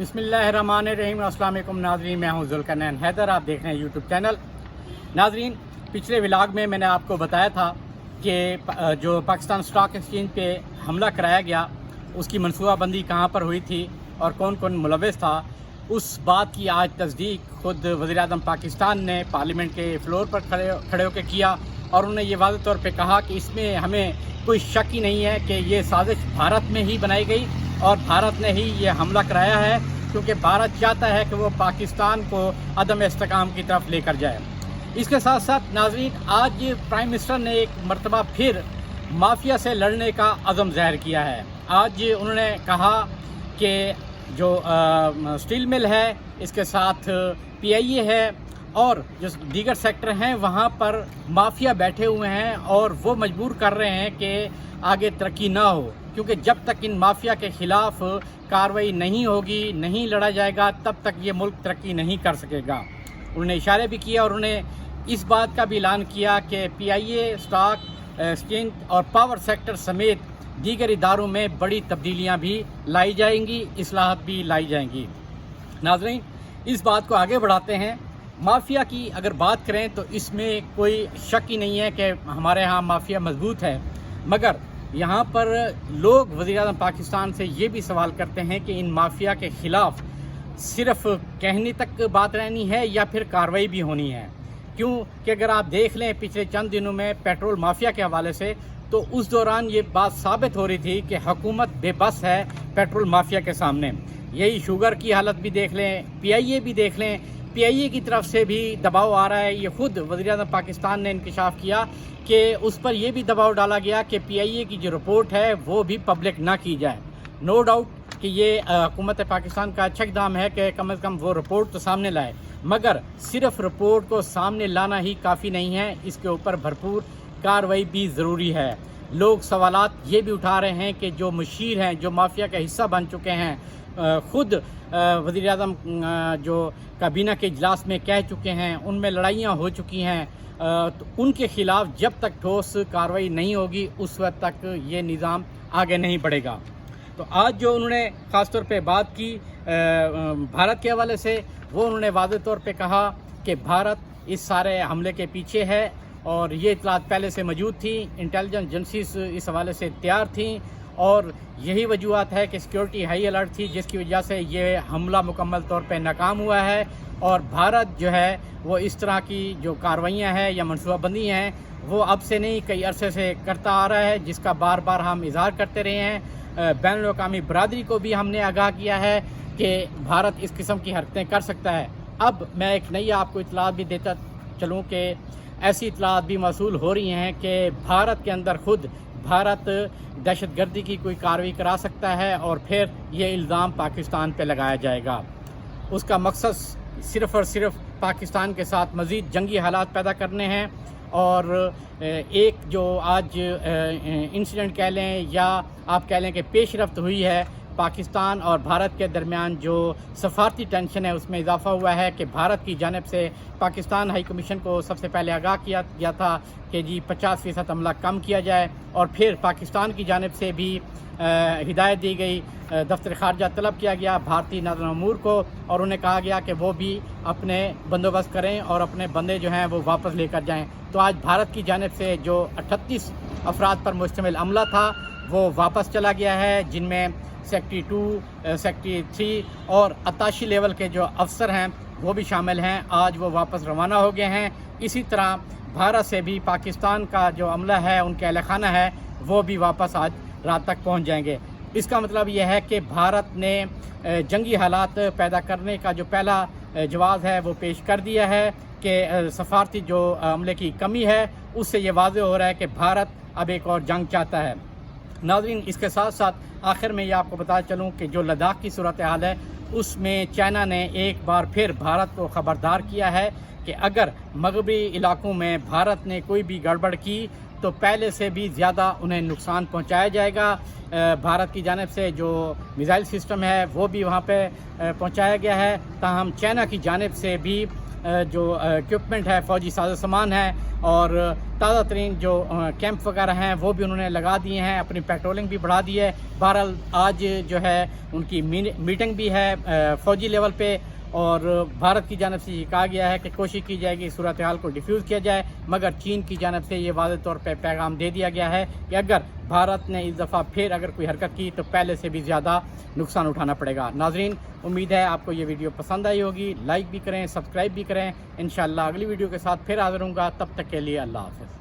बिस्मिल्लाहिर्रहमानिर्रहीम। अस्सलाम वालेकुम नाज़रीन, मैं हूं ज़ुल्करनैन हैदर। आप देख रहे हैं यूट्यूब चैनल। नाज़रीन, पिछले व्लॉग में मैंने आपको बताया था कि जो पाकिस्तान स्टॉक एक्सचेंज पे हमला कराया गया उसकी मनसूबाबंदी कहां पर हुई थी और कौन कौन मुलव्वस था। उस बात की आज तस्दीक खुद वज़ीर-ए-आज़म पाकिस्तान ने पार्लियामेंट के फ्लोर पर खड़े होकर किया और उन्होंने ये वाज़ेह तौर पे कहा कि इसमें हमें कोई शक ही नहीं है कि ये साजिश भारत में ही बनाई गई और भारत ने ही ये हमला कराया है, क्योंकि भारत चाहता है कि वो पाकिस्तान को अदम इस्तेकाम की तरफ लेकर जाए। इसके साथ साथ नाज़रीन, आज प्राइम मिनिस्टर ने एक मरतबा फिर माफिया से लड़ने का अज़म ज़ाहिर किया है। आज उन्होंने कहा कि जो स्टील मिल है, इसके साथ PIA है और जो दीगर सेक्टर हैं वहाँ पर माफिया बैठे हुए हैं और वो मजबूर कर रहे हैं कि आगे तरक्की ना हो, क्योंकि जब तक इन माफिया के ख़िलाफ़ कार्रवाई नहीं होगी, नहीं लड़ा जाएगा, तब तक ये मुल्क तरक्की नहीं कर सकेगा। उन्होंने इशारे भी किया और उन्होंने इस बात का भी ऐलान किया कि PIA, स्टॉक एक्सचेंज और पावर सेक्टर समेत दीगर इदारों में बड़ी तब्दीलियाँ भी लाई जाएंगी, इस्लाहत भी लाई जाएंगी। नाज़रीन, इस बात को आगे बढ़ाते हैं। माफिया की अगर बात करें तो इसमें कोई शक ही नहीं है कि हमारे यहाँ माफिया मजबूत है, मगर यहाँ पर लोग वज़ीर-ए-आज़म पाकिस्तान से ये भी सवाल करते हैं कि इन माफिया के ख़िलाफ़ सिर्फ कहने तक बात रहनी है या फिर कार्रवाई भी होनी है। क्यों कि अगर आप देख लें पिछले चंद दिनों में पेट्रोल माफिया के हवाले से, तो उस दौरान ये बात साबित हो रही थी कि हुकूमत बेबस है पेट्रोल माफिया के सामने। यही शुगर की हालत भी देख लें, PIA भी देख लें, PIA की तरफ से भी दबाव आ रहा है। ये खुद वज़ीर-ए-आज़म पाकिस्तान ने इंकशाफ किया कि उस पर यह भी दबाव डाला गया कि PIA की जो रिपोर्ट है वो भी पब्लिक ना की जाए। नो डाउट कि ये हुकूमत पाकिस्तान का अच्छा इक़दाम है कि कम से कम वो रिपोर्ट तो सामने लाए, मगर सिर्फ रिपोर्ट को सामने लाना ही काफ़ी नहीं है, इसके ऊपर भरपूर कार्रवाई भी ज़रूरी है। लोग सवालात ये भी उठा रहे हैं कि जो मुशीर हैं, जो माफिया का हिस्सा बन चुके हैं, खुद वज़ीर-ए-आज़म जो काबीना के इजलास में कह चुके हैं, उनमें लड़ाइयाँ हो चुकी हैं, तो उनके ख़िलाफ़ जब तक ठोस कार्रवाई नहीं होगी उस वक्त तक ये निज़ाम आगे नहीं बढ़ेगा। तो आज जो उन्होंने ख़ास तौर पे बात की भारत के हवाले से, वो उन्होंने वाज़ेह तौर पे कहा कि भारत इस सारे हमले के पीछे है और ये इत्तलात पहले से मौजूद थी, इंटेलिजेंस एजेंसीज इस हवाले से तैयार थीं और यही वजूहत है कि सिक्योरिटी हाई अलर्ट थी, जिसकी वजह से ये हमला मुकम्मल तौर पे नाकाम हुआ है। और भारत जो है वो इस तरह की जो कार्रवाइयाँ हैं या मनसूबाबंदी हैं वो अब से नहीं, कई अरसे से करता आ रहा है, जिसका बार बार हम इजहार करते रहे हैं। बैनुल-अक़वामी बरादरी को भी हमने आगाह किया है कि भारत इस किस्म की हरकतें कर सकता है। अब मैं एक नई आपको इतलात भी देता चलूँ कि ऐसी इतलात भी मौसूल हो रही हैं कि भारत के अंदर खुद भारत दहशतगर्दी की कोई कार्रवाई करा सकता है और फिर ये इल्ज़ाम पाकिस्तान पे लगाया जाएगा। उसका मकसद सिर्फ़ और सिर्फ पाकिस्तान के साथ मज़ीद जंगी हालात पैदा करने हैं और एक जो आज इंसिडेंट कह लें या आप कह लें कि पेशरफ्त हुई है पाकिस्तान और भारत के दरमियान, जो सफारती टेंशन है उसमें इजाफा हुआ है कि भारत की जानिब से पाकिस्तान हाई कमीशन को सबसे पहले आगाह किया गया था कि जी 50% हमला कम किया जाए और फिर पाकिस्तान की जानिब से भी हिदायत दी गई, दफ्तर ख़ारजा तलब किया गया भारतीय नाज़रीन अमूर को और उन्हें कहा गया कि वो भी अपने बंदोबस्त करें और अपने बंदे जो हैं वो वापस लेकर जाएं। तो आज भारत की जानिब से जो 38 अफराद पर मुश्तमिल अमला था वो वापस चला गया है, जिनमें सेक्रेटरी 2, सेक्रेटरी 3 और अताशी लेवल के जो अफसर हैं वो भी शामिल हैं। आज वो वापस रवाना हो गए हैं। इसी तरह भारत से भी पाकिस्तान का जो अमला है, उनके अहलखाना है, वो भी वापस आज रात तक पहुंच जाएंगे। इसका मतलब यह है कि भारत ने जंगी हालात पैदा करने का जो पहला जवाब है वो पेश कर दिया है कि सफारती जो अमले की कमी है उससे ये वाज़ेह हो रहा है कि भारत अब एक और जंग चाहता है। नाज़रीन, इसके साथ साथ आखिर में ये आपको बता चलूँ कि जो लद्दाख की सूरत हाल है उसमें चाइना ने एक बार फिर भारत को ख़बरदार किया है कि अगर मगरबी इलाकों में भारत ने कोई भी गड़बड़ की तो पहले से भी ज़्यादा उन्हें नुकसान पहुंचाया जाएगा। भारत की जानिब से जो मिसाइल सिस्टम है वो भी वहां पे पहुंचाया गया है। ताहम चाइना की जानिब से भी جو اکوپمنٹ ہے، فوجی ساز و سامان ہے اور تازہ ترین جو کیمپ وغیرہ ہیں وہ بھی انہوں نے لگا دیے ہیں، اپنی پیٹرولنگ بھی بڑھا دی ہے۔ بہرحال آج جو ہے ان کی میٹنگ بھی ہے فوجی لیول پہ، اور بھارت کی جانب سے یہ کہا گیا ہے کہ کوشش کی جائے گی صورتحال کو ڈیفیوز کیا جائے، مگر چین کی جانب سے یہ واضح طور پہ پیغام دے دیا گیا ہے کہ اگر بھارت نے اس دفعہ پھر اگر کوئی حرکت کی تو پہلے سے بھی زیادہ نقصان اٹھانا پڑے گا۔ ناظرین، امید ہے آپ کو یہ ویڈیو پسند آئی ہوگی، لائک بھی کریں، سبسکرائب بھی کریں۔ انشاءاللہ اگلی ویڈیو کے ساتھ پھر حاضر ہوں گا، تب تک کے لیے اللہ حافظ۔